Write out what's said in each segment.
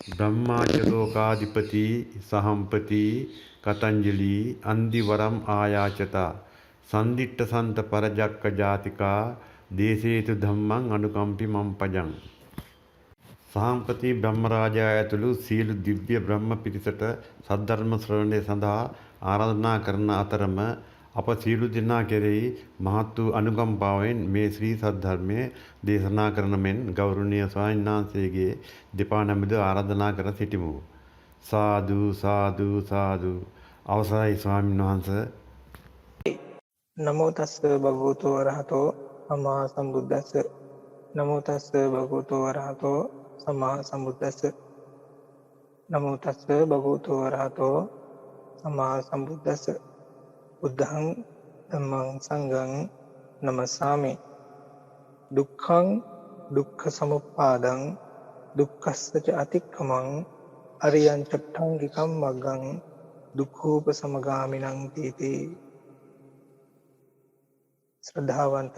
ब्रह्माच्यलोकाधिपति सहंपति कतंजलि अंदिवरम आयाचता संदिट्ट संत परजक्क जातिका देशेतु धम्मं अनुकंपि मम पजं සහම්පති බ්‍රහ්මරාජා ඇතුළු සියලු දිව්‍ය බ්‍රහ්ම පිරිසට සද්ධර්ම ශ්‍රවණය සඳහා ආරාධනා කරන අතරම අප සියලු දෙනා කෙරෙහි මහත් වූ අනුකම්පාවෙන් මේ ශ්‍රී සද්ධර්මය දේශනා කරන මෙන් ගෞරවනීය ස්වාමීන් වහන්සේගේ දෙපා නමද ආරාධනා කර සිටිමු. සාදු සාදු සාදු. අවසරයි ස්වාමීන් වහන්සේ. නමෝ තස්ස භගවතු වරහතෝ සම්මා සම්බුද්දස්ස. නමෝ තස්ස භගවතු වරහතෝ සම්මා සම්බුද්දස්ස. නමෝ තස්ස භගවතු වරහතෝ සම්මා සම්බුද්දස්ස. බුද්ධං ධම්මං සංඝං නමස්සාමි. දුක්ඛං දුක්ඛ සමුප්පාදං දුක්ඛස්ස අතික්ඛමං අරියං චට්ඨංගිකම් මග්ගං දුක්ඛෝපසමගාමිනං තීති. ශ්‍රද්ධාවන්ත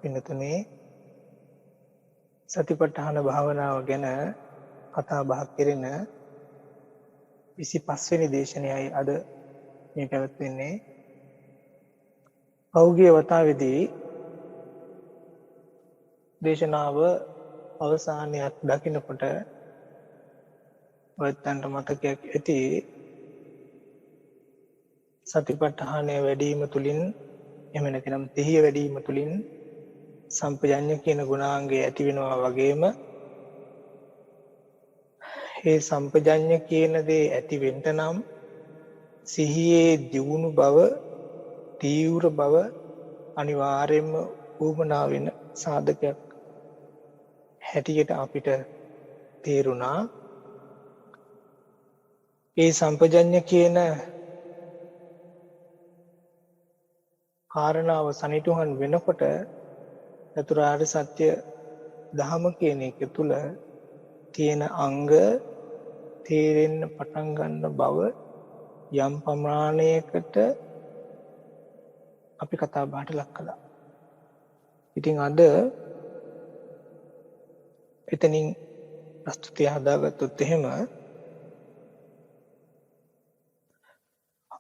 පින්නතුනේ, සතිපට්ඨාන භාවනාව ගැන කතා බහක් කෙරෙන 25 වෙනි දේශනයයි අද මේ පැවැත්වෙන්නේ. පෞගිය වතාවේදී දේශනාව අවසානයක් දකිනකොට ඔයයන්ට මතකයක් ඇති, සතිපට්ඨානය වැඩිම තුලින් එහෙම නැතිනම් දෙහිය වැඩිම තුලින් සම්පජඤ්ඤ කියන ගුණාංගය ඇති වෙනවා වගේම ඒ සම්පජඤ්ඤ කියන දේ ඇති වෙන්න නම් සිහියේ දියුණු බව, තීව්‍ර බව අනිවාර්යයෙන්ම උවමනා වෙන සාධකයක් හැටියට අපිට තේරුණා. ඒ සම්පජඤ්ඤ කියන කාරණාව සනිටුහන් වෙනකොට චතුරාර්ය සත්‍ය දහම කියන එක තුල තියෙන අංග තේරෙන්න පටන් ගන්න බව යම් ප්‍රමාණයකට අපි කතා බහට ලක් කළා. ඉතින් අද එතනින් ප්‍රස්තුතිය හදාගත්තොත් එහෙම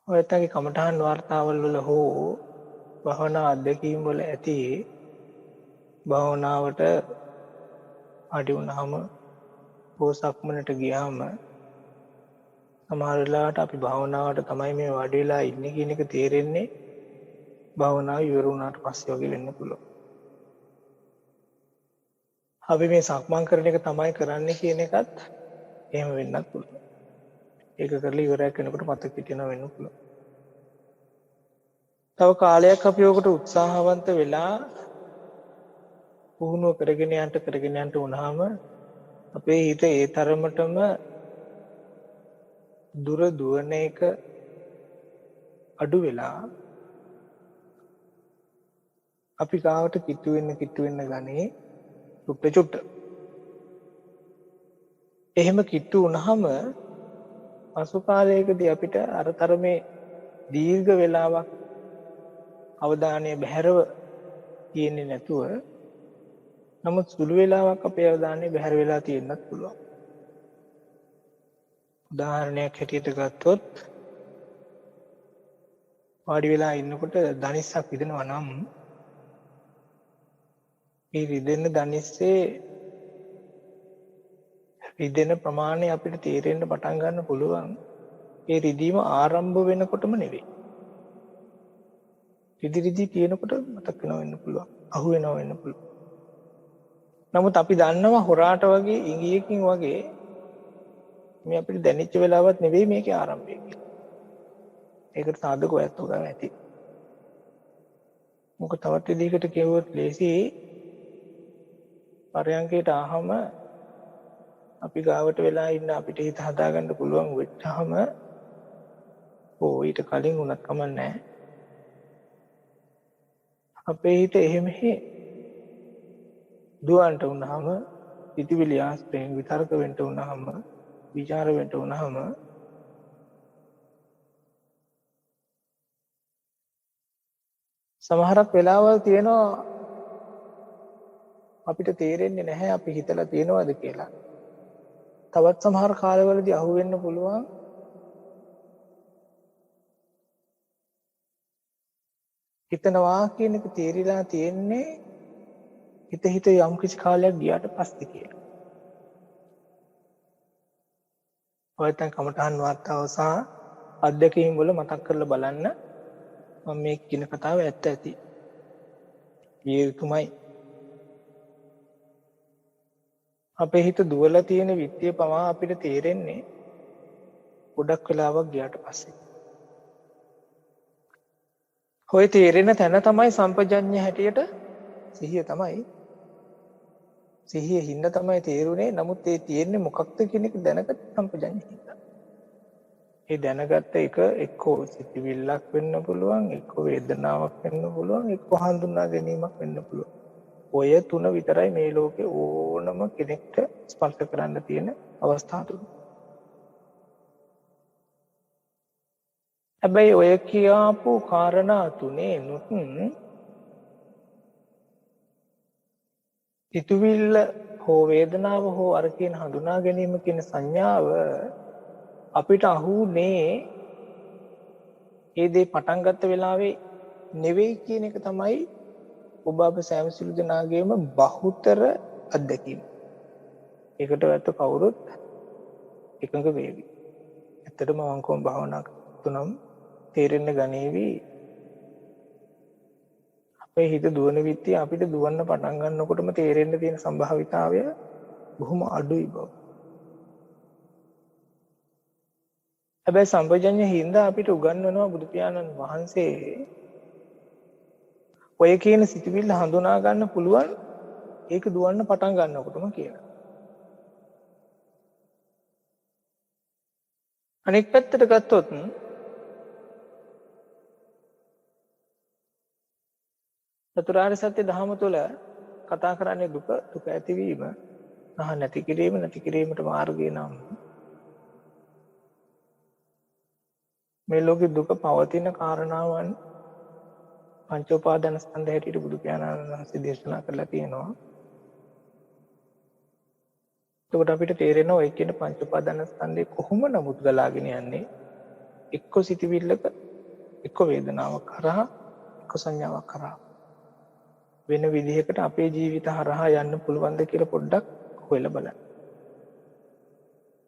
ඔයත්ගේ කමඨහන් වාර්තාවල් වල හෝ භවනා අධ්‍යක්ීම් වල ඇති භවනාවට අඩි වුණාම පෝසක්මනට ගියාම සමහර වෙලාවට අපි භවනාවට තමයි මේ වැඩි වෙලා ඉන්නේ කියන එක තේරෙන්නේ භවනාව ඉවර වුණාට පස්සේ වගේ වෙන්න පුළුවන්. අපි මේ සක්මන් කරන එක තමයි කරන්නේ කියන එකත් එහෙම වෙන්නත් පුළුවන්. ඒක කරලා ඉවරයක් වෙනකොට මතක හිටිනවා වෙන්න පුළුවන්. තව කාලයක් අපි ඔකට උත්සාහවන්ත වෙලා පුහුණුව කරගෙන යන්න වුණාම අපේ හිත ඒ තරමටම දුර දුවන එක අඩු වෙලා අපි ගාවට කිට්ටු වෙන්න ගන්නේ චුට්ට. එහෙම කිට්ටු වුණාම පසු කාලයකදී අපිට අර තරමේ දීර්ඝ වේලාවක් අවධානය බැහැරව තියෙන්නේ නැතුව, නමුත් සුළු වේලාවක් අපේ අවධානය බැහැර වෙලා තියෙන්නත් පුළුවන්. උදාහරණයක් හැටියට ගත්තොත් වාඩි වෙලා ඉන්නකොට ධනිස්සක් රිදෙනවා නම් මේ රිදෙන ධනිස්සේ රිදෙන ප්‍රමාණය අපිට තේරෙන්න පටන් ගන්න පුළුවන් ඒ රිදීම ආරම්භ වෙනකොටම නෙවෙයි. රිදි කියනකොට මතක් වෙනවා වෙන්න පුළුවන්. අහු වෙනවා වෙන්න පුළුවන්. නමුත් අපි දන්නවා හොරාට වගේ ඉඟියකින් වගේ මේ අපිට දැනෙච්ච වෙලාවක් නෙවෙයි මේකේ ආරම්භය කියලා. ඒකට සාධක ඔයත් උගා ඇති. මොකද තවත් විදිහකට කියවුවොත් ලේසි පරයන්කේට ආවම අපි ගාවට වෙලා ඉන්න අපිට හිත හදාගන්න පුළුවන් වෙච්චාම ඊට කලින් උනත් කමන්නේ අපේ හිත එහෙම දුවන්ට වුණාම පිටිවිලි ආස්තෙන් විතර්ක වෙන්න වුණාම විචාර වෙන්න වුණාම සමහරක් වෙලාවල් තියෙනවා අපිට තේරෙන්නේ නැහැ අපි හිතලා තියෙනවද කියලා. තවත් සමහර කාලවලදී අහුවෙන්න පුළුවන් හිතනවා කියන එක තේරිලා තියෙන්නේ හිත යම් කිසි කාලයක් ගියාට පස්සේ කියලා. ඔයයන් කමඨහන් වාර්තාව සහ අධ්‍යක්ීම් වල මතක් කරලා බලන්න මම මේ කියන කතාව ඇත්ත ඇති. ඊතුමයි අපේ හිත දුවලා තියෙන විත්‍ය පවා අපිට තේරෙන්නේ ගොඩක් වෙලාවක් ගියාට පස්සේ. ඔය තේරෙන තැන තමයි සම්පජඤ්ඤ හැටියට සිහිය තමයි. සිහිය හින්ද තමයි තේරුනේ. නමුත් ඒ තියෙන්නේ මොකක්ද කියන එක දැනගත් සම්පජඤ්ඤ හින්ද. ඒ දැනගත්ත එක එක්කෝ සිතිවිල්ලක් වෙන්න පුළුවන්, එක්කෝ වේදනාවක් වෙන්න පුළුවන්, එක්කෝ හඳුනා ගැනීමක් වෙන්න පුළුවන්. ඔය තුන විතරයි මේ ලෝකේ ඕනම කෙනෙක්ට ස්පර්ශ කරන්න තියෙන අවස්ථා තුන. හැබැයි ඔය කියාපු කාරණා තුනේනුත් සිතුවිල්ල හෝ වේදනාව හෝ අර කියන හඳුනා ගැනීම කියන සංඥාව අපිට අහුනේ ඒ දේ පටන් ගත්ත වෙලාවේ නෙවෙයි කියන එක තමයි ඔබ අප සෑම සිළු දෙනාගේම බහුතර අත්දැකීම. ඒකට ඇත්ත කවුරුත් එකඟ වේවි. ඇත්තටම වංකෝම භාවනා තුනම් තේරෙන්න ගනීවි අපේ හිත දුවන විත්තිය අපිට දුවන්න පටන් ගන්නකොටම තේරෙන්න තියෙන සම්භාවිතාවය බොහොම අඩුයි බව. හැබැයි සම්පජඤ්ඤ හින්දා අපිට උගන්වනවා බුදු පියාණන් වහන්සේ ඔය කියන සිතුවිල්ල හඳුනා ගන්න පුළුවන් ඒක දුවන්න පටන් ගන්නකොටම කියලා. අනෙක් පැත්තට ගත්තොත් චතුරාර්ය සත්‍ය ධහම තුළ කතා කරන්නේ දුක ඇතිවීම සහ නැති කිරීමට මාර්ගය නම් මේ ලෝකේ දුක පවතින කාරණාවන් පංච උපාදාන ස්කන්ධ හැටියට බුදු පියාණන් වහන්සේ දේශනා කරලා තියෙනවා. එතකොට අපිට තේරෙනවා ඒ කියන පංච උපාදාන ස්කන්ධය කොහොම නමුත් ගලාගෙන යන්නේ එක්ක සිතිවිල්ලක එක්ක වේදනාවක් කරා එක්ක සංඥාවක් කරා වෙන විදිහකට අපේ ජීවිත හරහා යන්න පුළුවන්ද කියලා පොඩ්ඩක් හොයලා බලන්න.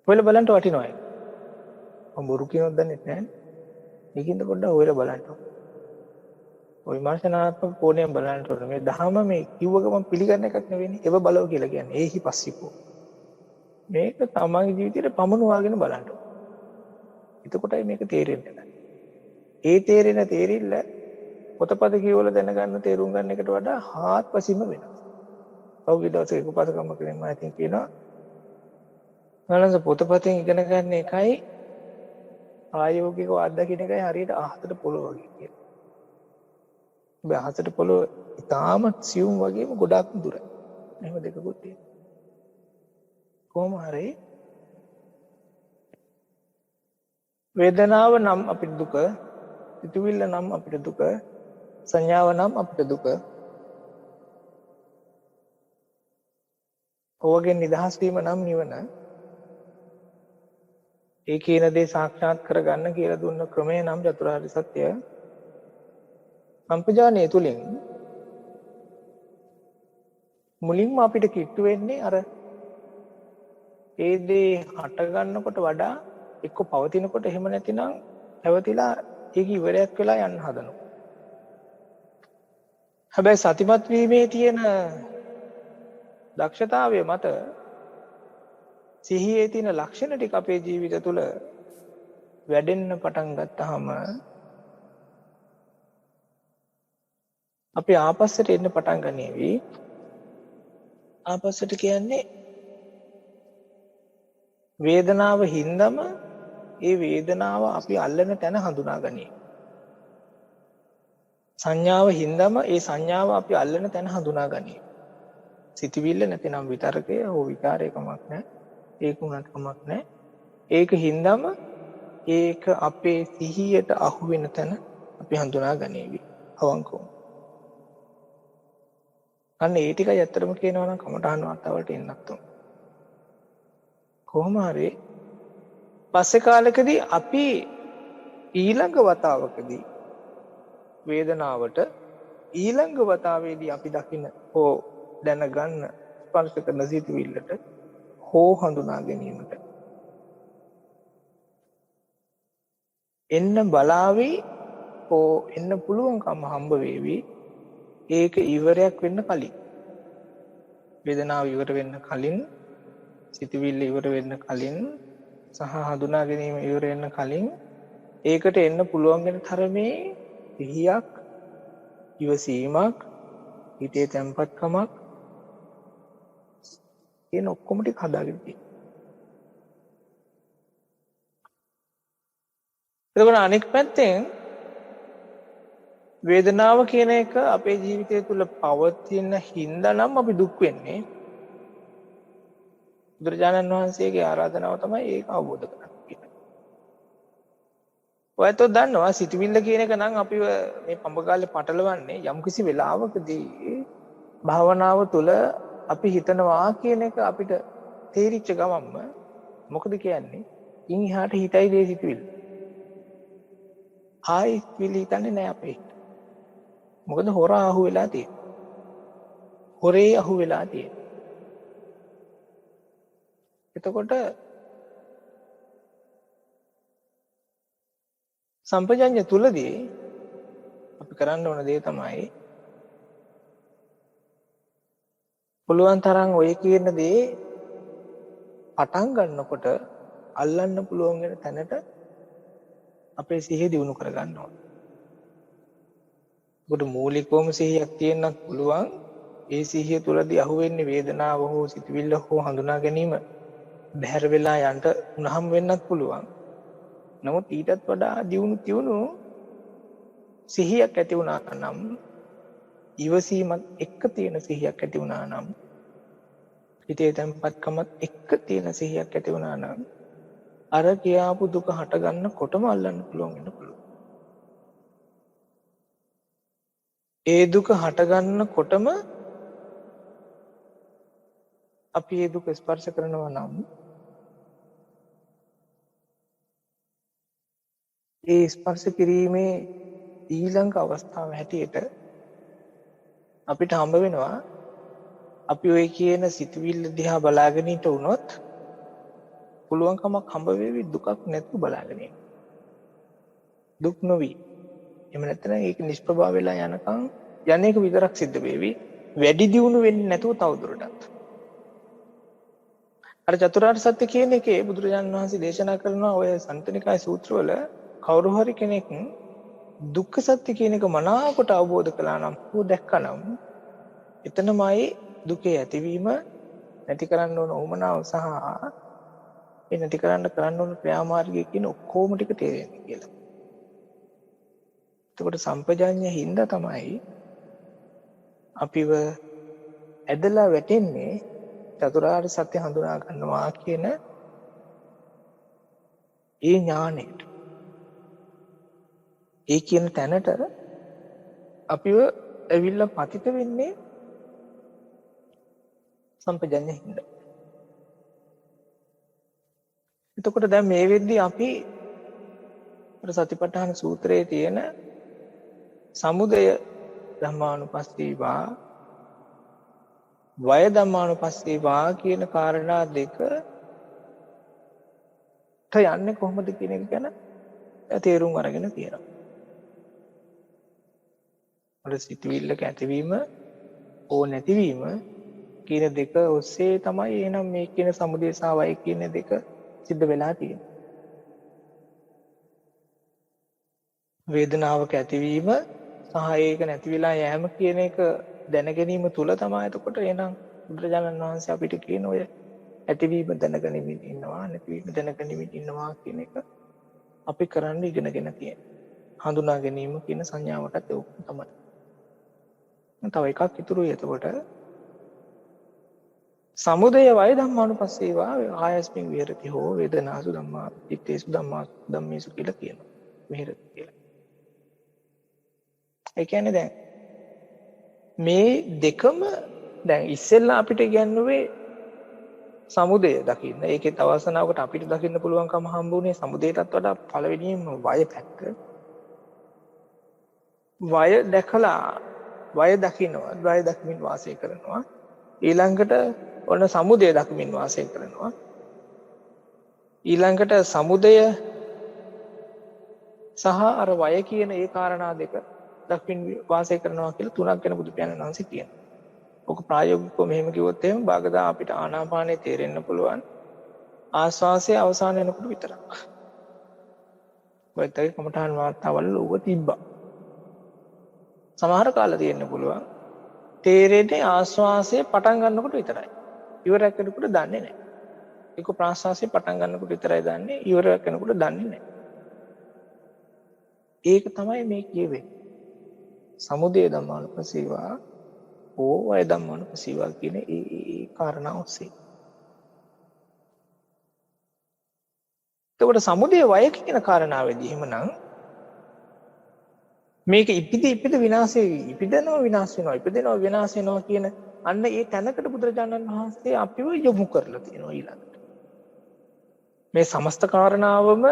හොයලා බලන්න වටිනවා ඒක. මම බොරු කියනොත් දන්නේ නැහැ. මේකින්ද පොඩ්ඩක් හොයලා බලන්න. ඔය විමර්ශනාත්මක කෝණයෙන් බලන්න ඕනේ. මේ දහම මේ කිව්ව ගමන් පිළිගන්න එකක් නෙවෙයි. ඒව බලව කියලා කියන්නේ. ඒහි පස්සිකෝ. මේක තමන්ගේ ජීවිතේට පමනුවාගෙන බලන්න ඕනේ. එතකොටයි මේක තේරෙන්නේ. ඒ තේරිල්ල පොතපත කියවල දැනගන්න තේරුම් ගන්න එකට වඩා හාත්පසින්ම වෙනස්. පහුගිය දවසේ එක පදකම කෙනෙක් මම ඉතින් කියනවා මනස පොතපතෙන් ඉගෙන ගන්න එකයි ආයෝගිකව අත්දකින්න එකයි හරියට අහසට පොළොව වගේ කියලා. ඔබ අහසට පොළොව ඉතාමත් සියුම් වගේම ගොඩක් දුරයි. එහෙම දෙකකුත් තියෙනවා. කොහොම හරි වේදනාව නම් අපිට දුක, සිතුවිල්ල නම් අපිට දුක, සංඥාව නම් අපිට දුක. ඕගෙන් නිදහස් වීම නම් නිවන. ඒ කියන දේ සාක්ෂාත් කරගන්න කියලා දුන්න ක්‍රමය නම් චතුරාර්ය සත්‍ය. සම්පජානනය තුලින් මුලින්ම අපිට කිට්ටු වෙන්නේ අර ඒ දේ හට ගන්නකොට වඩා එක්ක පවතිනකොට එහෙම නැතිනම් පැවතිලා ඒක ඉවරයක් වෙලා යන්න හදනවා. හැබැයි සතිමත් වීමේ තියෙන දක්ෂතාවය මත සිහියේ තියෙන ලක්ෂණ ටික අපේ ජීවිත තුළ වැඩෙන්න පටන් ගත්තාම අපි ආපස්සට එන්න පටන් ගනීවි. ආපස්සට කියන්නේ වේදනාව හින්දම ඒ වේදනාව අපි අල්ලන තැන හඳුනා ගනී. සංඥාව හින්දම ඒ සංඥාව අපි අල්ලන තැන හඳුනා ගනී. සිතවිල්ල නැතිනම් විතරකය හෝ විකාරය කමක් නැහැ. ඒක උනත් කමක් නැහැ. ඒක හින්දම ඒක අපේ සිහියට අහු වෙන තැන අපි හඳුනා ගනීවි. අවංකවම. අන්න ඒ ටිකයි ඇත්තටම කියනවා නම් කමඨාන් වාතාවරණයට එන්නත් උන. කොහොම හරි පස්සේ කාලෙකදී අපි ඊළඟ වතාවකදී වේදනාවට ඊළඟ වතාවේදී අපි දකින හෝ දැනගන්න ස්පර්ශ කරන සිතුවිල්ලට හෝ හඳුනා ගැනීමට එන්න බලාවි හෝ එන්න පුළුවන්කම හම්බ වේවි. ඒක ඉවරයක් වෙන්න කලින්, වේදනාව ඉවර වෙන්න කලින්, සිතුවිල්ල ඉවර වෙන්න කලින් සහ හඳුනා ගැනීම ඉවර වෙන්න කලින් ඒකට එන්න පුළුවන් වෙන තරමේ සිහියක්, ඉවසීමක්, හිතේ තැම්පත්කමක් කියන ඔක්කොම ටික හදාගෙන තියෙනවා. එතකොට අනෙක් පැත්තෙන් වේදනාව කියන එක අපේ ජීවිතය තුළ පවතින හින්දා නම් අපි දුක් වෙන්නේ. බුදුරජාණන් වහන්සේගේ ආරාධනාව තමයි ඒක අවබෝධ කරගන්න කියන්නේ. ඔයත් දන්නවා සිතුවිල්ල කියන එක නම් අපි මේ පඹගාලේ පටලවන්නේ යම්කිසි වෙලාවකදී භාවනාව තුළ අපි හිතනවා කියන එක අපිට තේරිච්ච ගමන්ම මොකද කියන්නේ? ඉන් එහාට හිතයි දේ සිතුවිල්ල. ආයි සිතුවිලි හිතන්නේ නැහැ අපේ. මොකද හොරා අහු වෙලා තියෙන්නේ. හොරේ අහු වෙලා තියෙන්නේ. එතකොට සම්පජඤ්ඤ තුලදී අපි කරන්න ඕන දේ තමයි පුළුවන් තරම් ඔය කියන දේ පටන් ගන්නකොට අල්ලන්න පුළුවන් වෙන තැනට අපේ සිහිය දියුණු කර ගන්න ඕන. ඒකට මූලිකවම සිහියක් තියෙන්නත් පුළුවන්. ඒ සිහිය තුලදී අහුවෙන්නේ වේදනාව හෝ සිතුවිල්ල හෝ හඳුනා ගැනීම බැහැර වෙලා යන්න උනහම් වෙන්නත් පුළුවන්. නමුත් ඊටත් වඩා දියුණු සිහියක් ඇති වුණා නම්, ඉවසීමත් එක්ක තියෙන සිහියක් ඇති වුණා නම්, හිතේ තැම්පත්කමත් එක්ක තියෙන සිහියක් ඇති වුණා නම් අර කියාපු දුක හට ගන්නකොටම අල්ලන්න පුළුවන් වෙන්න පුළුවන්. ඒ දුක හට ගන්නකොටම අපි ඒ දුක ස්පර්ශ කරනවා නම් ඒ ස්පර්ශ කිරීමේ ඊළඟ අවස්ථාව හැටියට අපිට හම්බ වෙනවා අපි ඔය කියන සිතුවිල්ල දිහා බලාගෙන ඉන්න උනොත් පුළුවන්කමක් හම්බ වෙවි දුකක් නැතුව බලාගෙන ඉන්න. දුක් නොවි. එහෙම නැත්නම් ඒක නිෂ්ප්‍රභා වෙලා යනකම් යන්නේක විතරක් සිද්ධ වෙවි. වැඩි දියුණු වෙන්නේ නැතුව තවදුරටත්. අර චතුරාර්ය සත්‍ය කියන එකේ බුදුරජාණන් වහන්සේ දේශනා කරන ඔය සන්තනිකාය සූත්‍රවල කවුරු හරි කෙනෙක් දුක්ඛ සත්‍ය කියන එක මනාවකට අවබෝධ කළා නම් හෝ දැක්කා නම් එතනමයි දුකේ ඇතිවීම, නැති කරන්න ඕන උමනාව සහ ඒ නැති කරන්න ඕන ක්‍රියාමාර්ගය කියන ඔක්කොම ටික තේරෙන්නේ කියලා. එතකොට සම්පජාඤ්ඤය හින්දා තමයි අපිව ඇදලා වැටෙන්නේ චතුරාර්ය සත්‍ය හඳුනා ගන්නවා කියන ඒ ඥානෙට. ඒ කියන තැනට අපිව ඇවිල්ලා පතිත වෙන්නේ සම්පජඤ්ඤය හින්දා. එතකොට දැන් මේ වෙද්දී අපි සතිපට්ඨාන සූත්‍රයේ තියෙන සමුදය ධම්මානුපස්සීවා, වය ධම්මානුපස්සීවා කියන කාරණා දෙකට යන්නේ කොහොමද කියන එක ගැන තේරුම් අරගෙන තියෙනවා. අර සිතුවිල්ලක ඇතිවීම ඕ නැතිවීම කියන දෙක ඔස්සේ තමයි එහෙනම් මේ කියන සමුදය සහ වය කියන දෙක සිද්ධ වෙලා තියෙන්නේ. වේදනාවක ඇතිවීම සහ ඒක නැති වෙලා යෑම කියන එක දැන ගැනීම තුල තමයි එතකොට එහෙනම් බුදුරජාණන් වහන්සේ අපිට කියන ඔය ඇතිවීම දැනගනිමින් ඉන්නවා, නැතිවීම දැනගනිමින් ඉන්නවා කියන එක අපි කරන්න ඉගෙනගෙන තියෙනවා. හඳුනා ගැනීම කියන සංඥාවටත් ඒක තමයි. තව එකක් ඉතුරුයි එතකොට සමුදය වය ධම්මානුපස්සීවා ආයස්මින් විහෙරති හෝ වේදනාසු ධම්මා චිත්තේසු ධම්මේසු කියලා කියනවා. විහෙරති කියලා. ඒ කියන්නේ දැන් මේ දෙකම දැන් ඉස්සෙල්ලා අපිට ඉගැන්වුවේ සමුදය දකින්න. ඒකෙත් අවසනාවකට අපිට දකින්න පුළුවන්කම හම්බුනේ සමුදයටත් වඩා පළවෙනියෙන්ම වය පැත්ත. වය දැකලා වය දකින්නවා, වය දකිමින් වාසය කරනවා. ඊළඟට ඔන්න සමුදය දකිමින් වාසය කරනවා. ඊළඟට සමුදය සහ අර වය කියන ඒ කාරණා දෙක දකිමින් වාසය කරනවා කියලා තුනක් ගැන බුදු පියාණන් වහන්සේ කියනවා. ඔක ප්‍රායෝගිකව මෙහෙම කිව්වොත් එහෙම බාගදා අපිට ආනාපානය තේරෙන්න පුළුවන් ආශ්වාසය අවසාන වෙනකොට විතරක්. ඔයත් කමඨාන් වාර්තාවල ඌව තිබ්බා. සමහර කාලේ තියෙන්න පුළුවන් තේරෙන්නේ ආශ්වාසය පටන් ගන්නකොට විතරයි. ඉවරයක් වෙනකොට දන්නේ නැහැ. ඒක ප්‍රාශ්වාසය පටන් ගන්නකොට විතරයි දන්නේ, ඉවරයක් වෙනකොට දන්නේ නැහැ. ඒක තමයි මේ කියවෙන්නේ. සමුදය ධම්මානුපස්සීවා වය ධම්මානුපස්සීවා කියන ඒ කාරණා ඔස්සේ. එතකොට සමුදය වය කියන කාරණාවේදී එහෙමනම් මේක ඉපිද විනාශ වෙවි, ඉපිදෙනවා විනාශ වෙනවා, ඉපිදෙනවා විනාශ වෙනවා කියන අන්න ඒ තැනකට බුදුරජාණන් වහන්සේ අපිව යොමු කරලා තියෙනවා ඊළඟට. මේ සමස්ත කාරණාවම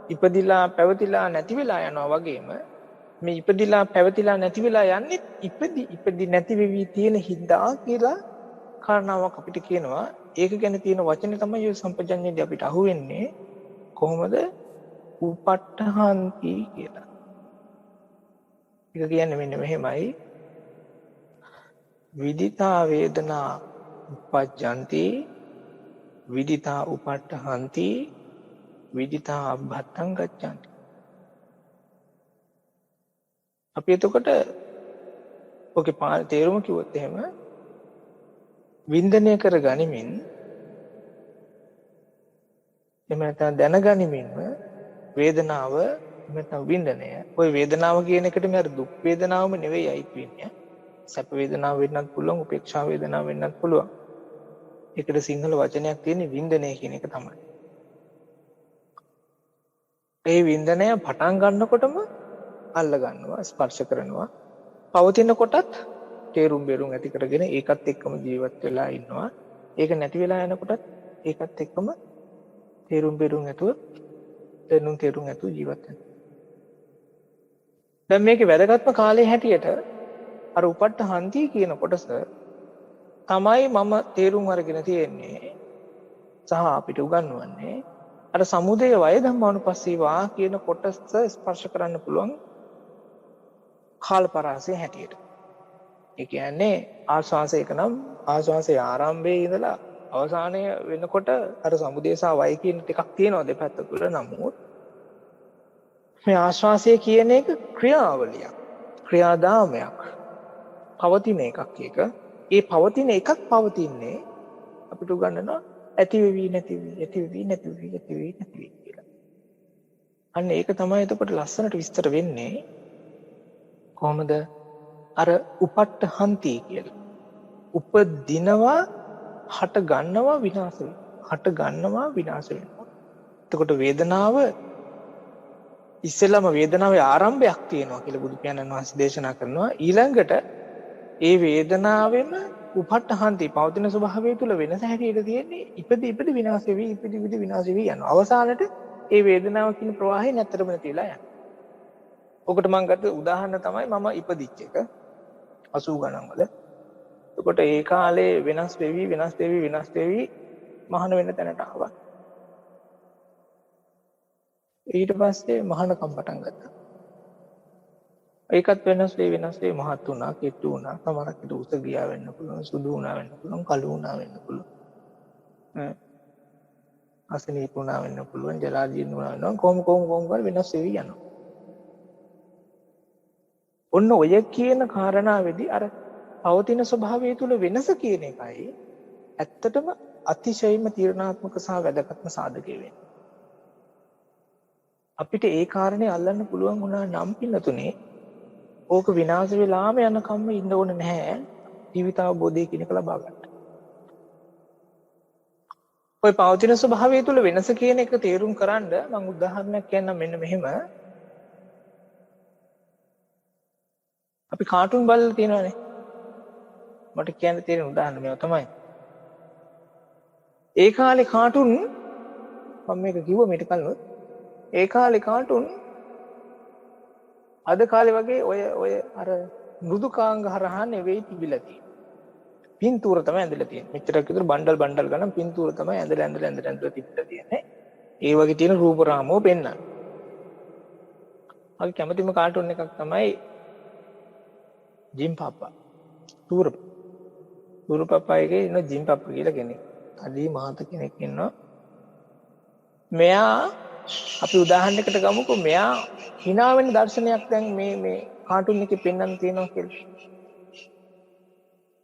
ඉපදිලා පැවතිලා නැති වෙලා යනවා වගේම මේ ඉපදිලා පැවතිලා නැති වෙලා යන්නේ ඉපදි නැති වෙවි තියෙන හින්දා කියලා කාරණාවක් අපිට කියනවා. ඒක ගැන තියෙන වචනේ තමයි ඔය සම්පජඤ්ඤයේදී අපිට අහුවෙන්නේ කොහොමද? උපට්ඨහන්ති කියලා. ඒක කියන්නේ මෙන්න මෙහෙමයි. විදිතා වේදනා උපජ්ජಂತಿ විදිතා උපට්ඨහන්ති විදිතා අබ්බත්තං ගච්ඡanti. අපි එතකොට ඔකේ තේරුම කිව්වොත් එහෙම වින්දනය කර ගනිමින් එහෙම නැත්නම් දැනගනිමින්ම වේදනාව නැත්නම් වින්දනය. ওই වේදනාව කියන එකට මේ අර දුක් වේදනාවම නෙවෙයි අයිති වෙන්නේ. සැප වේදනාව වෙන්නත් පුළුවන්, උපේක්ෂා වේදනාව වෙන්නත් පුළුවන්. ඒකට සිංහල වචනයක් තියෙන්නේ වින්දනය කියන එක තමයි. ඒ වින්දනය පටන් ගන්නකොටම අල්ල ගන්නවා, ස්පර්ශ කරනවා. පවතින කොටත් තේරුම් බේරුම් ඇති කරගෙන ඒකත් එක්කම ජීවත් වෙලා ඉන්නවා. ඒක නැති වෙලා යනකොටත් ඒකත් එක්කම තේරුම් බේරුම් ඇතුව තේරුම් ඇතුව ජීවත් වෙනවා. දැන් මේකේ වැදගත්ම කාලේ හැටියට අර උපට්ඨහන්ති කියන කොටස තමයි මම තේරුම් අරගෙන තියෙන්නේ සහ අපිට උගන්වන්නේ අර සමුදය වය ධම්මානුපස්සීවා කියන කොටස ස්පර්ශ කරන්න පුළුවන් කාලපරාසය හැටියට. ඒ කියන්නේ ආශ්වාසයක නම් ආශ්වාසයේ ආරම්භයේ ඉඳලා අවසානය වෙනකොට අර සමුදය සහ වය කියන ටිකක් තියෙනවා දෙපැත්ත තුල. නමුත් මේ ආශ්වාසය කියන එක ක්‍රියාවලියක්, ක්‍රියාදාමයක්, පවතින එකක්. ඒ පවතින එකක් පවතින්නේ අපිට උගන්වනවා ඇති වෙවි නැති වෙවි, ඇති වෙවි නැති වෙවි, ඇති වෙවි නැති වෙවි කියලා. අන්න ඒක තමයි එතකොට ලස්සනට විස්තර වෙන්නේ කොහොමද? අර උපට්ඨහන්ති කියලා. උපදිනවා, හට ගන්නවා, විනාශ වෙනවා. හට ගන්නවා, විනාශ වෙනවා. එතකොට වේදනාව ඉස්සෙල්ලාම වේදනාවේ ආරම්භයක් තියෙනවා කියලා බුදු පියාණන් වහන්සේ දේශනා කරනවා. ඊළඟට ඒ වේදනාවෙම උපට්ඨහන්ති පවතින ස්වභාවය තුළ වෙනස හැටියට තියෙන්නේ ඉපදි විනාශ වෙවි, ඉපදි විනාශ වෙවි යනවා. අවසානට ඒ වේදනාව කියන ප්‍රවාහය නැතරම නැතිලා යනවා. ඔකට මම ගත්ත උදාහරණ තමයි මම ඉපදිච්ච එක 80 ගණන් වල. එතකොට ඒ කාලේ වෙනස් වෙවි මහාන වෙන තැනට ආවා. ඊට පස්සේ මහානකම් පටන් ගත්තා. ඒකත් වෙනස් වෙයි මහත් වුණා, කෙට්ටු වුණා, සමහරක් විට උස ගියා වෙන්න පුළුවන්, සුදු වුණා වෙන්න පුළුවන්, කළු වුණා වෙන්න පුළුවන්. අසනීප වුණා වෙන්න පුළුවන්, ජරා ජීර්ණ වුණා වෙනවා. කොහොම වෙනස් වෙවි යනවා. ඔන්න ඔය කියන කාරණාවේදී අර පවතින ස්වභාවය තුළ වෙනස කියන එකයි ඇත්තටම අතිශයින්ම තීරණාත්මක සහ වැදගත්ම සාධකය වෙන්නේ. අපිට ඒ කාරණේ අල්ලන්න පුළුවන් වුණා නම් පින්නතුනේ ඕක විනාශ වෙලාම යනකම්ම ඉන්න ඕන නැහැ. ජීවිතාවබෝධය කියන එක ලබා ගන්න. ඔය පවතින ස්වභාවය තුළ වෙනස කියන එක තේරුම් කරන්න මම උදාහරණයක් කියන්නම්. මෙන්න මෙහෙම. අපි කාටුන් බලලා තියෙනවානේ. මට කියන්න තියෙන උදාහරණ මේවා තමයි. ඒ කාලේ කාටුන් මම මේක කිව්ව මීට කලිනුත් ඒ කාලේ කාටුන් අද කාලේ වගේ ඔය අර මෘදුකාංග හරහා නෙවෙයි තිබිලා තියෙන්නේ. පින්තූර තමයි ඇඳලා තියෙන්නේ. මෙච්චරක් විතර බණ්ඩල් ගණන් පින්තූර තමයි ඇඳලා තිබිලා තියෙන්නේ. ඒ වගේ තියෙන රූප රාමෝ පෙන්වන්න. අපි කැමතිම කාටුන් එකක් තමයි ජිම් පාපා. සූර පාපා එකේ ඉන්න ජිම් පාපා කියලා කෙනෙක්. අදී මහත කෙනෙක් ඉන්නවා. මෙයා අපි උදාහරණයකට ගමුකෝ මෙයා hina වෙන දර්ශනයක් දැන් මේ කාටුන් එකේ පෙන්වන්න තියෙනවා කියලා.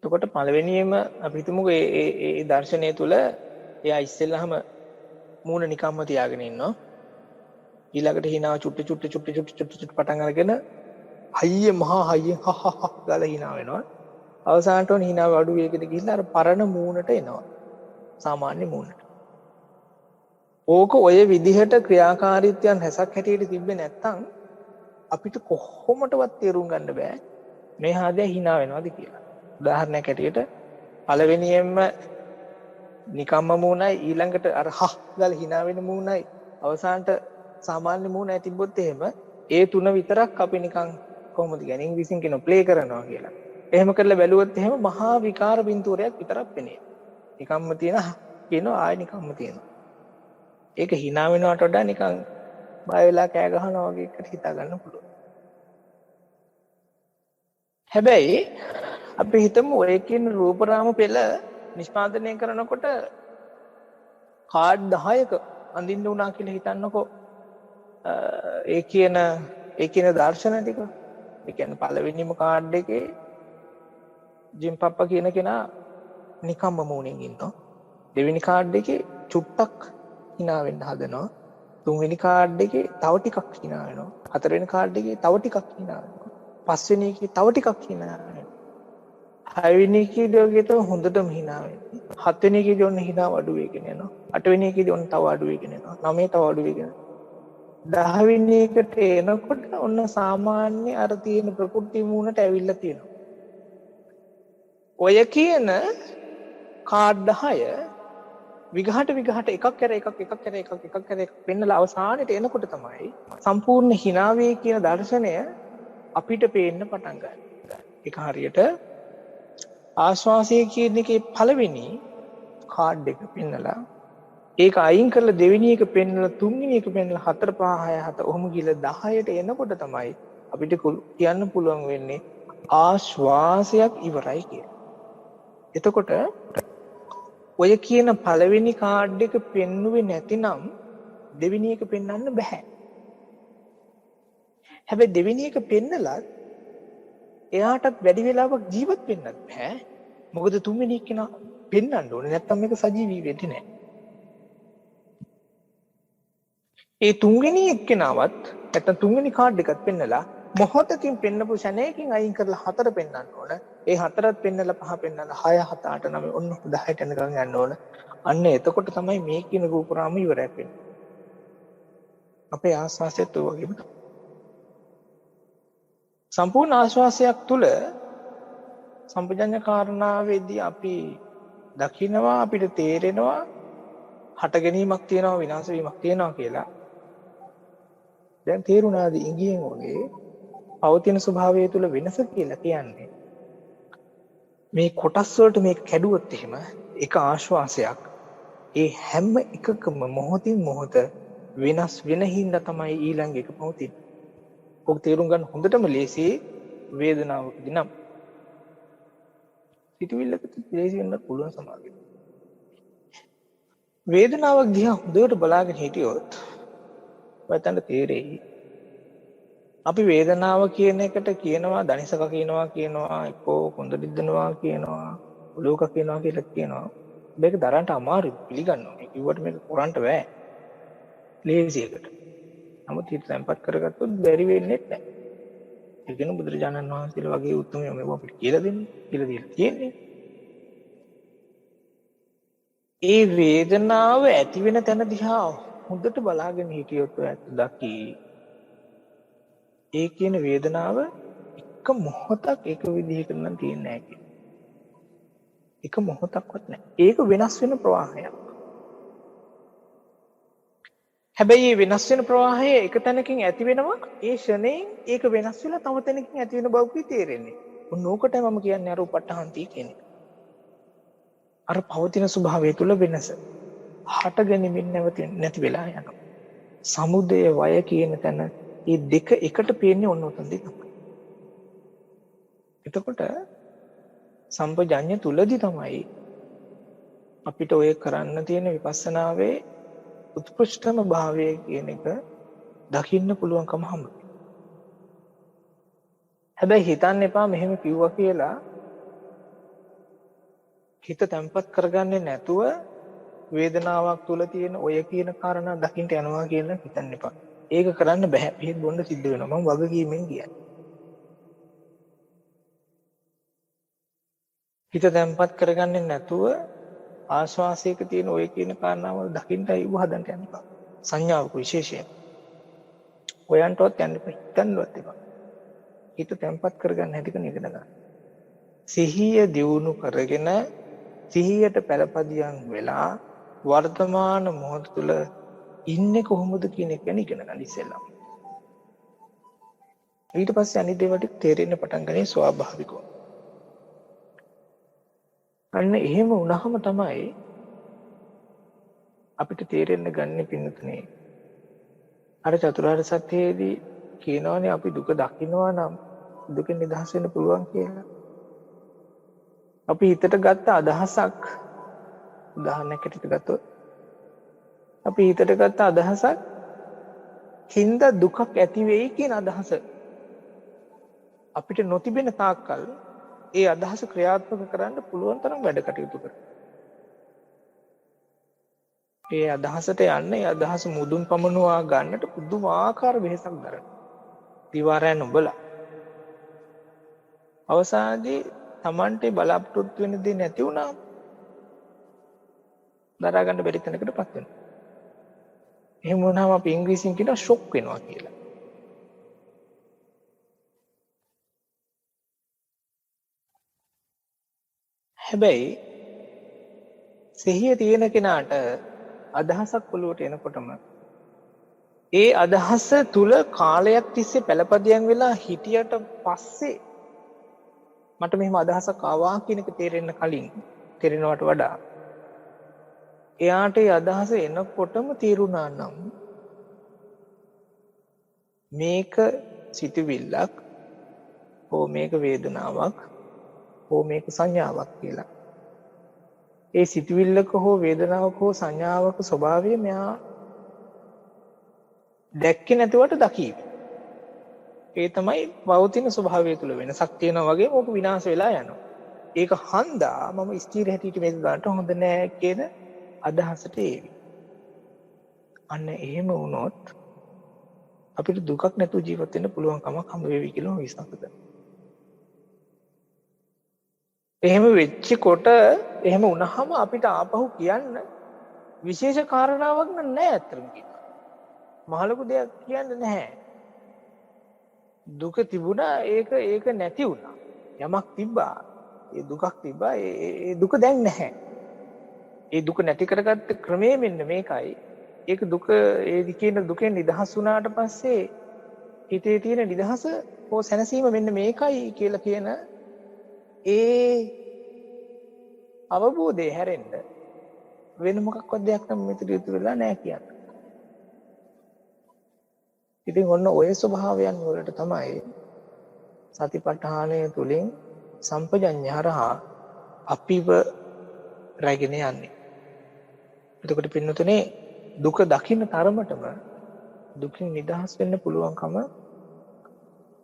එතකොට පළවෙනියෙම අපි හිතමුකෝ ඒ දර්ශනය තුල එයා ඉස්සෙල්ලාම මූණ නිකම්ම තියාගෙන ඉන්නවා. ඊළඟට hinaව චුට්ට පටන් අරගෙන හයිය මහා හයිය හහහ ගාලා hina වෙනවා. අවසානට උන hinaව අඩු වේගෙට ගිහිල්ලා අර පරණ මූණට එනවා. සාමාන්‍ය මූණට. ඕක ඔය විදිහට ක්‍රියාකාරීත්වයන් හැසක් හැටියට තිබ්බේ නැත්තම් අපිට කොහොමඩවත් තේරුම් ගන්න බෑ මේ හාදය hina වෙනවද කියලා. උදාහරණයක් හැටියට පළවෙනියෙන්ම නිකම්ම මූණයි ඊළඟට අර හහ ගාලා hina වෙන මූණයි අවසානට සාමාන්‍ය මූණයි තිබ්බොත් එහෙම ඒ තුන විතරක් අපි නිකන් කොහොමද කියන්නේ ඉංග්‍රීසියෙන් කියන ප්ලේ කරනවා කියලා. එහෙම කරලා බැලුවොත් එහෙම මහා විකාර පින්තූරයක් විතරක් වෙන්නේ. නිකම්ම තියෙන කියනවා ආයෙ නිකම්ම තියෙනවා. ඒක hina වෙනවට වඩා නිකන් බය වෙලා කෑ ගහනවා වගේ එකට හිතා ගන්න පුළුවන්. හැබැයි අපි හිතමු ඔය කියන රූපරාම පෙළ නිෂ්පාදනය කරනකොට කාඩ් 10ක අඳින්න උනා කියලා හිතන්නකෝ. ඒ කියන දර්ශන ටික. ඒ කියන්නේ පළවෙනිම කාඩ් එකේ ජිම් පප්පා කියන කෙනා නිකම්ම මූණෙන් ඉන්නවා. දෙවෙනි කාඩ් එකේ චුට්ටක් hina වෙන්න හදනවා. තුන්වෙනි කාඩ් එකේ තව ටිකක් hina වෙනවා. හතරවෙනි කාඩ් එකේ තව ටිකක් hina වෙනවා. පස්වෙනි එකේ තව ටිකක් hina වෙනවා. හයවෙනි එකේදී තව හොඳටම hina වෙනවා. හත්වෙනි එකේදී ඔන්න hina අඩු වෙගෙන යනවා. අටවෙනි එකේදී ඔන්න තව අඩු වෙගෙන යනවා. නවයේ තව අඩු වෙගෙන යනවා. 10 වෙනි එකට එනකොට ඔන්න සාමාන්‍ය අර තියෙන ප්‍රකෘති මූණට ඇවිල්ලා තියෙනවා. ඔය කියන කාඩ් 10 විගහට එකක් කර එකක් පෙන්නලා අවසානයේ එනකොට තමයි සම්පූර්ණ hina වේ කියන දර්ශනය අපිට පේන්න පටන් ගන්න. ඒක හරියට ආශ්වාසය කියන එකේ පළවෙනි කාඩ් එක පෙන්නලා ඒක අයින් කරලා දෙවෙනි එක පෙන්නලා තුන්වෙනි එක පෙන්නලා 4 5 6 7 ඔහොම ගිහලා 10ට එනකොට තමයි අපිට කියන්න පුළුවන් වෙන්නේ ආශ්වාසයක් ඉවරයි කියලා. එතකොට ඔය කියන පළවෙනි කාඩ් එක පෙන්නුවේ නැතිනම් දෙවෙනි එක පෙන්වන්න බෑ. හැබැයි දෙවෙනි එක පෙන්නලා එයාටත් වැඩි වෙලාවක් ජීවත් වෙන්නත් බෑ. මොකද තුන්වෙනි එක කෙනා පෙන්වන්න ඕනේ නැත්තම් මේක සජීවී වෙන්නේ නැහැ. ඒ තුන්වෙනි එක්කෙනාවත් නැත්තම් තුන්වෙනි කාඩ් එකත් පෙන්නලා මොහොතකින් පෙන්නපු ශරණයකින් අයින් කරලා 4 පෙන්වන්න ඕන. ඒ 4ත් පෙන්නලා 5 පෙන්වලා 6 7 8 9 ඔන්න 10ට යනකම් යන්න ඕන. අන්න එතකොට තමයි මේ කියන රූපරාම ඉවරයක් වෙන්නේ. අපේ ආස්වාසයත් ඔය වගේම තමයි. සම්පූර්ණ ආශ්වාසයක් තුළ සම්පජඤ්ඤ කාරණාවේදී අපි දකිනවා අපිට තේරෙනවා හට ගැනීමක් තියෙනවා විනාශ වීමක් තියෙනවා කියලා. දැන් තේරුණාද ඉංගියෙන් වගේ පවතින ස්වභාවය තුළ වෙනස කියලා කියන්නේ මේ කොටස් වලට මේක කැඩුවොත් එහෙම එක ආශ්වාසයක් ඒ හැම එකකම මොහොතින් මොහොත වෙනස් වෙන හින්දා තමයි ඊළඟ එක පවතින්නේ. ඔක තේරුම් ගන්න හොඳටම ලේසි වේදනාවකදී නම් පිටවිල්ලකට ලේසි වෙන්න පුළුවන් සමාගම. වේදනාවක් දිහා හොඳට බලාගෙන හිටියොත් ඔයතන තේරෙයි අපි වේදනාව කියන එකට කියනවා දනිසක කියනවා එක්කෝ කොන්ද දිද්දනවා කියනවා ඔලෝක කියනවා කියලා කියනවා. මේක දරන්න අමාරුයි පිළිගන්නවා. මේ කිව්වට මේක කරන්න බෑ. ලේසියකට. නමුත් හිත තැම්පත් කරගත්තොත් බැරි වෙන්නේ නැහැ. ඒ කියන්නේ බුදුරජාණන් වහන්සේලා වගේ උතුම්යෝ මේව අපිට කියලා දෙන්නේ කියලා දීලා තියෙන්නේ. ඒ වේදනාව ඇති වෙන තැන දිහා හොඳට බලාගෙන හිටියොත් ඔයත් දකි. ඒ කියන වේදනාව එක මොහොතක් එක විදිහකට නම් තියෙන්නේ නැහැ. එක මොහොතක්වත් නැහැ. ඒක වෙනස් වෙන ප්‍රවාහයක්. හැබැයි මේ වෙනස් වෙන ප්‍රවාහය එක තැනකින් ඇති වෙනවා ඒ ෂණයෙන් ඒක වෙනස් වෙලා තව තැනකින් ඇති වෙන බවකුයි තේරෙන්නේ. ඔන්න ඕකටයි මම කියන්නේ අර උපට්ඨහන්තිය කියන්නේ. අර පවතින ස්වභාවය තුල වෙනස. හට ගැනීමෙන් නැති වෙලා යනවා. සමුදය වය කියන තැන මේ දෙක එකට පේන්නේ ඔන්න ඔතනදී තමයි. එතකොට සම්පජඤ්ඤ තුලදී තමයි අපිට ඔය කරන්න තියෙන විපස්සනාවේ උත්කෘෂ්ඨම භාවය කියන එක දකින්න පුළුවන්කම හම්බ වෙනවා. හැබැයි හිතන්න එපා මෙහෙම කිව්වා කියලා හිත තැම්පත් කරගන්නේ නැතුව වේදනාවක් තුල තියෙන ඔය කියන කාරණා දකින්න යනවා කියලා හිතන්න එපා. ඒක කරන්න බෑ. පිළිත් බොන්න සිද්ධ වෙනවා. මම වගකීමෙන් කියන්නේ. හිත තැම්පත් කරගන්නේ නැතුව ආශ්වාසයක තියෙන ඔය කියන කාරණාවල් දකින්නයි හදන්න යන්න එපා. සංඥාවක විශේෂයෙන්. ඔයන්ටවත් යන්න එපා. හිතන්නවත් එපා. හිත තැම්පත් කරගන්න හැටික ඉගෙන ගන්න. සිහිය දියුණු කරගෙන සිහියට පළපදියම් වෙලා වර්තමාන මොහොත තුළ ඉන්නේ කොහොමද කියන එක ගැන ඉගෙන ගන්න ඉස්සෙල්ලා. ඊට පස්සේ අනිත් දේවල් ටික තේරෙන්න පටන් ගන්නේ ස්වාභාවිකව. අන්න එහෙම වුණාම තමයි අපිට තේරෙන්න ගන්න පින්නතුනේ. අර චතුරාර්ය සත්‍යයේදී කියනවානේ අපි දුක දකින්නවා නම් දුකෙන් නිදහස් වෙන්න පුළුවන් කියලා. අපි හිතට ගත්ත අදහසක් උදාහරණයක් ඇටියට ගත්තොත් අපි හිතට ගත්ත අදහසක් හින්දා දුකක් ඇති වෙයි කියන අදහස අපිට නොතිබෙන තාක්කල් ඒ අදහස ක්‍රියාත්මක කරන්න පුළුවන් තරම් වැඩ කටයුතු කරනවා. ඒ අදහසට යන්න ඒ අදහස මුදුන් පමනුවා ගන්නට පුදුමාකාර වෙහෙසක් දරනවා. දිවාරයන් උඹලා අවසානයේදී Tamante බලාපොරොත්තු වෙන දේ නැති වුණා දරා ගන්න බැරි තැනකටපත් වෙනවා. එහෙම වුණාම අපි ඉංග්‍රීසියෙන් කියනවා ෂොක් වෙනවා කියලා. හැබැයි සිහිය තියෙන කෙනාට අදහසක් ඔළුවට එනකොටම ඒ අදහස තුල කාලයක් තිස්සේ පළපදියම් වෙලා හිටියට පස්සේ මට මෙහෙම අදහසක් ආවා කියන එක තේරෙන්න කලින් තේරෙනවට වඩා එයාට ඒ අදහස එනකොටම තේරුණා නම් මේක සිතුවිල්ලක් හෝ මේක වේදනාවක් හෝ මේක සංඥාවක් කියලා. ඒ සිතුවිල්ලක හෝ වේදනාවක හෝ සංඥාවක ස්වභාවය මෙයා දැක්කේ නැතුවට දකීවි. ඒ තමයි පවතින ස්වභාවය තුළ වෙනසක් තියෙනවා වගේ මොක විනාශ වෙලා යනවා. ඒක හන්දා මම ස්ථිර හැටියට මේක ගන්නට හොඳ නෑ කියන අදහසට ඒවි. අන්න එහෙම වුණොත් අපිට දුකක් නැතුව ජීවත් වෙන්න පුළුවන් කමක් හම්බ වෙවි කියලා විශ්වාස කරනවා. එහෙම වෙච්ච කොට එහෙම වුණාම අපිට ආපහු කියන්න විශේෂ කාරණාවක් නෑ අත්‍තරම කියනවා. මහලොකු දෙයක් කියන්න නැහැ. දුක තිබුණා ඒක නැති වුණා. යමක් තිබ්බා. ඒ දුකක් තිබ්බා. ඒ දුක දැන් නැහැ. ඒ දුක නැති කරගත්ත ක්‍රමය මෙන්න මේකයි. ඒක දුක ඒ කියන දුකෙන් නිදහස් වුණාට පස්සේ හිතේ තියෙන නිදහස හෝ සැනසීම මෙන්න මේකයි කියලා කියන ඒ අවබෝධය හැරෙන්න වෙන මොකක්වත් දෙයක් නම් මෙතන ඉතුරු වෙලා නැහැ කියන්නේ. ඉතින් ඔන්න ඔය ස්වභාවයන් වලට තමයි සතිපට්ඨානය තුලින් සම්පජඤ්ඤය හරහා අපිව රැගෙන යන්නේ. එතකොට පින්නතුනේ දුක දකින්න තරමටම දුකින් නිදහස් වෙන්න පුළුවන්කම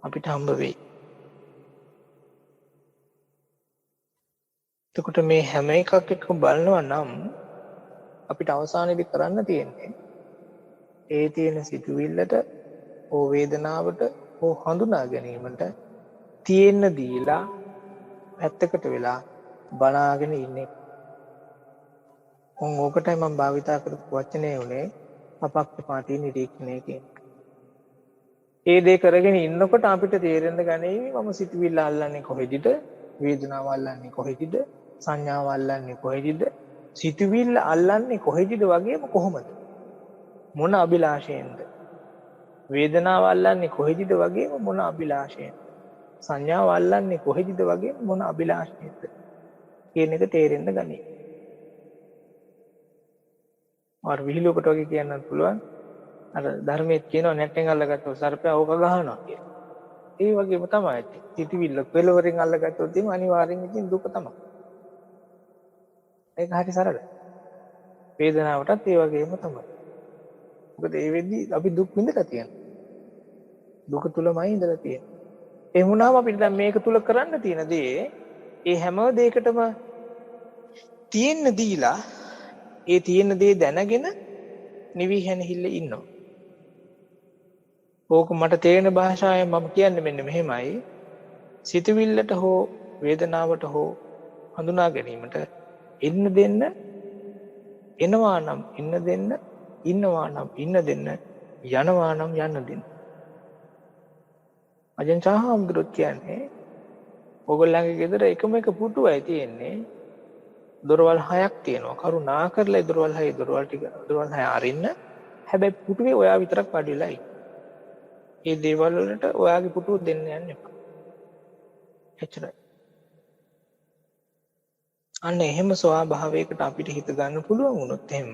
අපිට හම්බ වෙයි. එතකොට මේ හැම එකක් එක්ක බලනවා නම් අපිට අවසානයේදී කරන්න තියෙන්නේ ඒ තියෙන සිතුවිල්ලට හෝ වේදනාවට හෝ හඳුනා ගැනීමට තියෙන්න දීලා පැත්තකට වෙලා බලාගෙන ඉන්නේ. ඕකටයි මම භාවිතා කරපු වචනේ උනේ අපක්ෂපාතී නිරීක්ෂණය කියන්නේ. ඒ දේ කරගෙන ඉන්නකොට අපිට තේරෙන්න ගන්නේ මම සිතුවිල්ල අල්ලන්නේ කොහෙදද? වේදනාව අල්ලන්නේ කොහෙදද? සංඥාව අල්ලන්නේ කොහෙදද? සිතුවිල්ල අල්ලන්නේ කොහෙදද වගේම කොහොමද? මොන අභිලාෂයෙන්ද? වේදනාව අල්ලන්නේ කොහෙදිද වගේම මොන අභිලාෂයෙන්ද? සංඥාව අල්ලන්නේ කොහෙදිද වගේම මොන අභිලාෂයෙන්ද කියන එක තේරෙන්න ගනී. අර විහිළුවකට වගේ කියන්නත් පුළුවන්. අර ධර්මයේ කියනවා නැට්ටෙන් අල්ලගත්තොත් සර්පයා ඕක ගහනවා කියලා. ඒ වගේම තමයි. සිටිවිල්ල කෙලවරෙන් අල්ලගත්තොත් එimhe අනිවාර්යෙන් ඉතින් දුක තමයි. ඒක හරි සරලයි. වේදනාවටත් ඒ වගේම තමයි. මොකද ඒ වෙද්දී අපි දුක් විඳලා තියෙනවා. දුක තුලමයි ඉඳලා තියෙන්නේ. ඒ වුණාම අපිට දැන් මේක තුල කරන්න තියෙන දේ ඒ හැම දෙයකටම තියෙන්න දීලා ඒ තියෙන දේ දැනගෙන නිවි හැනහිල්ල ඉන්නවා. ඕක මට තේරෙන භාෂාවෙන් මම කියන්නේ මෙන්න මෙහෙමයි. සිතවිල්ලට හෝ වේදනාවට හෝ හඳුනා ගැනීමට එන්න දෙන්න, එනවා නම් ඉන්න දෙන්න, ඉන්නවා නම් ඉන්න දෙන්න, යනවා නම් යන්න දෙන්න. අජන් චාහාමුදුරුවෝ කියන්නේ ඔයගොල්ලන්ගේ ගෙදර එකම එක පුටුවයි තියෙන්නේ. දොරවල් 6ක් තියෙනවා. කරුණා කරලා දොරවල් 6 අරින්න. හැබැයි පුටුවේ ඔයා විතරක් වාඩි වෙලා ඉන්න. ඒ දේවල් වලට ඔයාගේ පුටුව දෙන්න යන්න එපා. එච්චරයි. අන්න එහෙම ස්වභාවයකට අපිට හිත ගන්න පුළුවන් වුණොත් එහෙම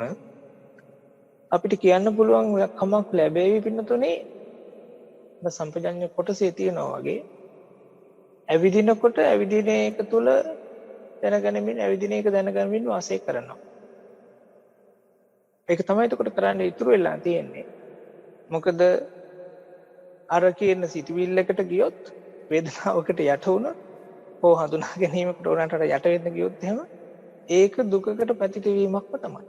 අපිට කියන්න පුළුවන් කමක් ලැබෙවි පින්නතුනේ. සම්පජඤ්ඤ කොටසේ තියෙනවා වගේ ඇවිදිනකොට ඇවිදින එක තුල දැනගැනීමෙන් ඇවිදින එක දැනගැනීමෙන් වාසය කරනවා. ඒක තමයි එතකොට කරන්න ඉතුරු වෙලා තියෙන්නේ. මොකද අර කියන සිතුවිල්ලකට ගියොත් වේදනාවකට යට වුණොත් හෝ හඳුනා ගැනීමකට උනට යට වෙන්න ගියොත් එහෙම ඒක දුකකට පැතිතවීමක්ම තමයි.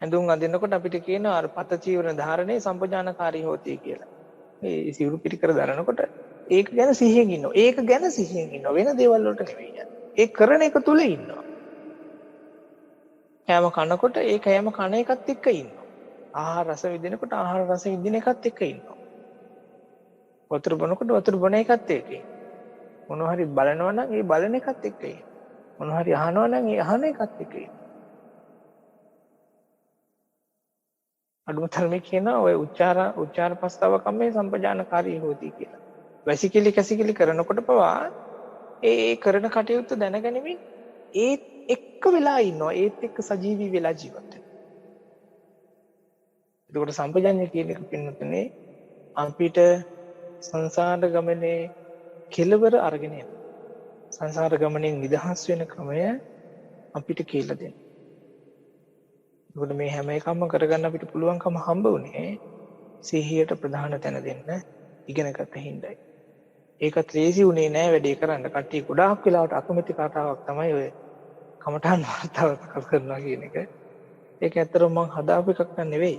ඇඳුම් අඳිනකොට අපිට කියන අර පත චීවරණ ධාරණේ සම්පජානකාරී හොති කියලා. මේ සිවුරු පිටිකර දරනකොට ඒක ගැන සිහියෙන් ඉන්නවා. ඒක ගැන සිහියෙන් ඉන්නවා. වෙන දේවල් වලට නෙවෙයි යන්නේ. ඒ කරන එක තුල ඉන්නවා. කෑම කනකොට ඒ කෑම කන එකත් එක්ක ඉන්නවා. ආහාර රස විඳිනකොට ආහාර රස විඳින එකත් එක්ක ඉන්නවා. වතුර බොනකොට වතුර බොන එකත් එක්ක ඉන්නවා. මොනවා හරි බලනවා නම් ඒ බලන එකත් එක්ක ඉන්නවා. මොනවා හරි අහනවා නම් ඒ අහන එකත් එක්ක ඉන්නවා. අඩුම තරමේ කියනවා ඔය උච්චාර පස්තාව කම්මේ සම්පජානකාරී හොති කියලා. වැසිකිලි කැසිකිලි කරනකොට පවා ඒ කරන කටයුත්ත දැනගැනීමෙන් ඒත් එක්ක වෙලා ඉන්නවා. ඒත් එක්ක සජීවී වෙලා ජීවත් වෙනවා. එතකොට සම්පජඤ්ඤය කියන එක පින්නතුනේ අපිට සංසාර ගමනේ කෙලවර අරගෙන යනවා. සංසාර ගමනෙන් නිදහස් වෙන ක්‍රමය අපිට කියලා දෙනවා. ඒකට මේ හැම එකක්ම කරගන්න අපිට පුළුවන්කම හම්බ වුණේ සිහියට ප්‍රධාන තැන දෙන්න ඉගෙන ගන්න හින්දායි. ඒකත් ලේසි උනේ නෑ වැඩේ කරන්න. කට්ටිය ගොඩාක් වෙලාවට අකමැති කතාවක් තමයි ඔය කමඨාන් වාර්තාව ප්‍රකාශ කරනවා කියන එක. ඒක ඇත්තටම මං හදාපු එකක් නෙවෙයි.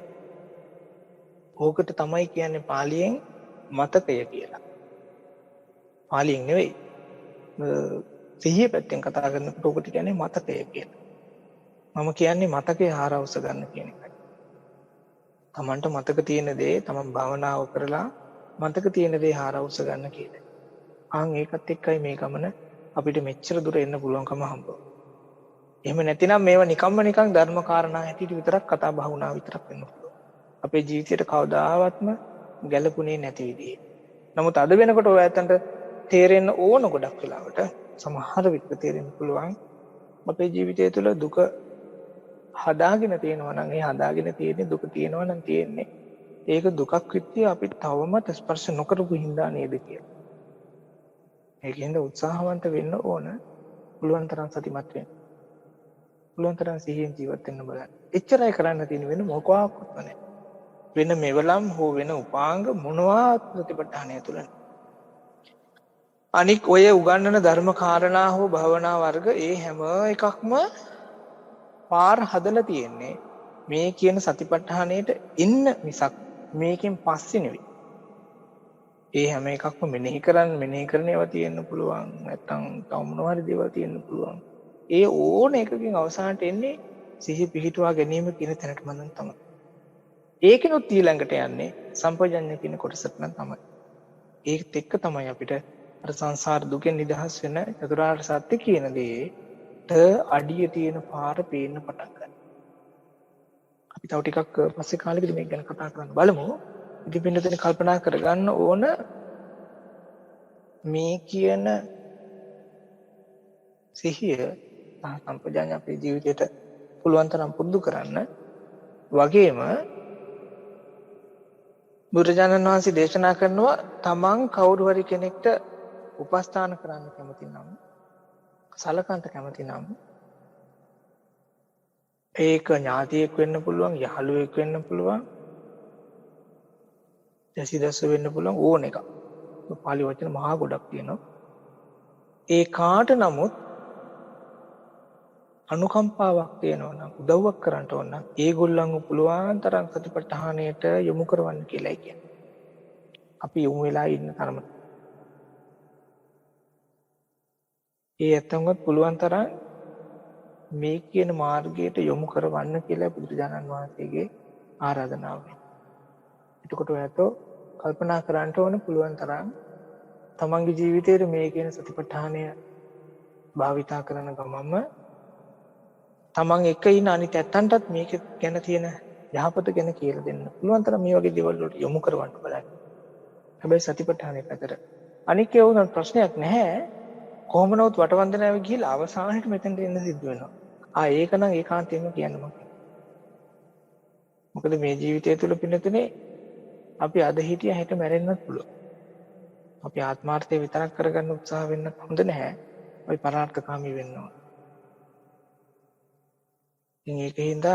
ඕකට තමයි කියන්නේ පාලියෙන් මතකය කියලා. පාලියෙන් නෙවෙයි. සිහිය පැත්තෙන් කතා කරනකොට ඕකට කියන්නේ මතකය කියලා. මම කියන්නේ මතකේ ආරවුස ගන්න කියන එකයි. තමන්ට මතක තියෙන දේ තමන් භාවනාව කරලා මතක තියෙන දේ ආරවුස ගන්න කියන්නේ. ඒකත් එක්කයි මේ ගමන අපිට මෙච්චර දුර එන්න පුළුවන්කම හම්බ වෙන්නේ. එහෙම නැතිනම් මේවා නිකන් ධර්ම කාරණා හැටියට විතරක් කතා බහ වුණා විතරක් වෙන්න පුළුවන්. අපේ ජීවිතයට කවදාවත්ම ගැලපුණේ නැති විදිහේ. නමුත් අද වෙනකොට ඔය ඇත්තන්ට තේරෙන්න ඕන ගොඩක් වෙලාවට සමහර විට තේරෙන්න පුළුවන් අපේ ජීවිතය තුළ දුක හදාගෙන තියෙනවා නම් ඒ හදාගෙන තියෙන්නේ දුක තියෙනවා නම් තියෙන්නේ ඒක දුකක් විත්‍ය අපි තවමත් ස්පර්ශ නොකරපු හින්දා නේද කියලා. ඒකෙන්ද උත්සාහවන්ත වෙන්න ඕන. පුළුවන් තරම් සතිමත් වෙන්න. පුළුවන් තරම් සිහියෙන් ජීවත් වෙන්න බලන්න. එච්චරයි කරන්න තියෙන වෙන මොකක්වත් නැහැ. වෙන මෙවලම් හෝ වෙන උපාංග මොනවත් ප්‍රතිපත්තහණය තුල නැහැ. අනික් ඔය උගන්වන ධර්ම කාරණා හෝ භවනා වර්ග ඒ හැම එකක්ම පාර හදලා තියෙන්නේ මේ කියන සතිපට්ඨානයට එන්න මිසක් මේකෙන් පස්සේ නෙවෙයි. ඒ හැම එකක්ම මෙනෙහි කරන ඒවා තියෙන්න පුළුවන්. නැත්තම් තව මොනවා හරි දේවල් තියෙන්න පුළුවන්. ඒ ඕන එකකින් අවසානට එන්නේ සිහි පිහිටුවා ගැනීම කියන තැනටම නම් තමයි. ඒකිනුත් ඊළඟට යන්නේ සම්පජඤ්ඤ කියන කොටසට නම් තමයි. ඒකත් එක්ක තමයි අපිට අර සංසාර දුකෙන් නිදහස් වෙන චතුරාර්ය සත්‍ය කියන දේට අඩිය තියෙන පාර පේන්න පටන් ගන්න. අපි තව ටිකක් පස්සේ කාලෙකදී මේක ගැන කතා කරන්න බලමු. ඉතින් පින්නතේ කල්පනා කරගන්න ඕන මේ කියන සිහිය සහ සම්පජාඤ්ඤය අපේ ජීවිතයට පුළුවන් තරම් පුරුදු කරන්න. වගේම බුදුරජාණන් වහන්සේ දේශනා කරනවා තමන් කවුරු හරි කෙනෙක්ට උපස්ථාන කරන්න කැමති නම් සලකන්ට කැමති නම් ඒක ඥාතියෙක් වෙන්න පුළුවන්, යහළුවෙක් වෙන්න පුළුවන්, දැසිදස්ස වෙන්න පුළුවන් ඕන එකක්. පාලි වචන මහා ගොඩක් තියෙනවා. ඒ කාට නමුත් අනුකම්පාවක් තියෙනවා නම් උදව්වක් කරන්න ඕන නම් ඒගොල්ලන්ව පුළුවන් තරම් සතිපට්ඨානයට යොමු කරවන්න කියලායි කියන්නේ. අපි යොමු වෙලා ඉන්න තරම. ඒ ඇත්තන්වත් පුළුවන් තරම් මේ කියන මාර්ගයට යොමු කරවන්න කියලා බුදුරජාණන් වහන්සේගේ ආරාධනාව. එතකොට ඔයතෝ කල්පනා කරන්න ඕන පුළුවන් තරම් තමන්ගේ ජීවිතයේ මේ කියන සතිපට්ඨානය භාවිතා කරන ගමන්ම තමන් එක ඉන්න අනිත් ඇත්තන්ටත් මේක ගැන තියෙන යහපත ගැන කියලා දෙන්න. පුළුවන් තරම් මේ වගේ දේවල් වලට යොමු කරවන්න බලන්න. හැබැයි සතිපට්ඨානය පැතර. අනික ඒ වුණත් ප්‍රශ්නයක් නැහැ. කොහොම නමුත් වටවන්දනාවේ ගිහිලා අවසානයේ මෙතෙන්ට එන්න සිද්ධ වෙනවා. ඒක නම් ඒකාන්තයෙන්ම කියන්න මම. මොකද මේ ජීවිතය තුළ පින්නතුනේ අපි අද හිටියා හෙට මැරෙන්නත් පුළුවන්. අපි ආත්මාර්ථය විතරක් කරගන්න උත්සාහ වෙන්න හොඳ නැහැ. අපි පරාර්ථකාමී වෙන්න ඕන. ඉතින් ඒකින්ද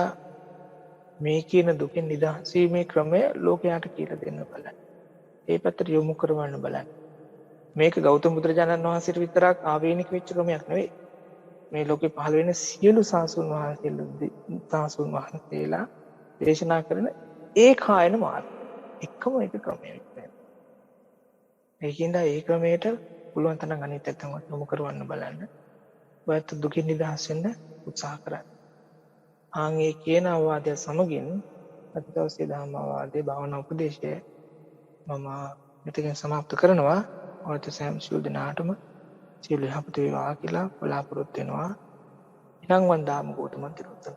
මේ කියන දුකෙන් නිදහස් වීමේ ක්‍රමය ලෝකයට කියලා දෙන්න බලන්න. ඒ පැත්තට යොමු කරවන්න බලන්න. මේක ගෞතම බුදුරජාණන් වහන්සේට විතරක් ආවේනික වෙච්ච ක්‍රමයක් නෙවෙයි. මේ ලෝකේ පහළ වෙන සියලු සාසුන් වහන්සේලා දේශනා කරන ඒකායන මාර්ගය. එකම එක ක්‍රමයක්. ඒකින්ද ඒ ක්‍රමයට පුළුවන් තරම් අනිත් පැත්තට යොමු කරවන්න බලන්න. ඔයත් දුකින් නිදහස් වෙන්න උත්සාහ කරන්න. ආන්ගේ කියන අවවාදය සමගින් අද දවසේ ධම්ම අවවාදයේ භාවනා උපදේශය මම මෙතකින් સમાપ્ત කරනවා. ඔයත් සෑම සියලු දෙනාටම සියලු යහපත වේවා කියලා බලාපොරොත්තු වෙනවා. ඉනම් වන්දාම ගෞතම තිරුත්තම.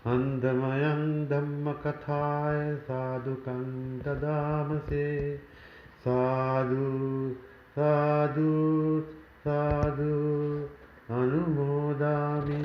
අන්දමයන් ධම්ම කථාය සාදුකං දදාමසේ සාදු සාදු සාදු අනුමෝදාමි.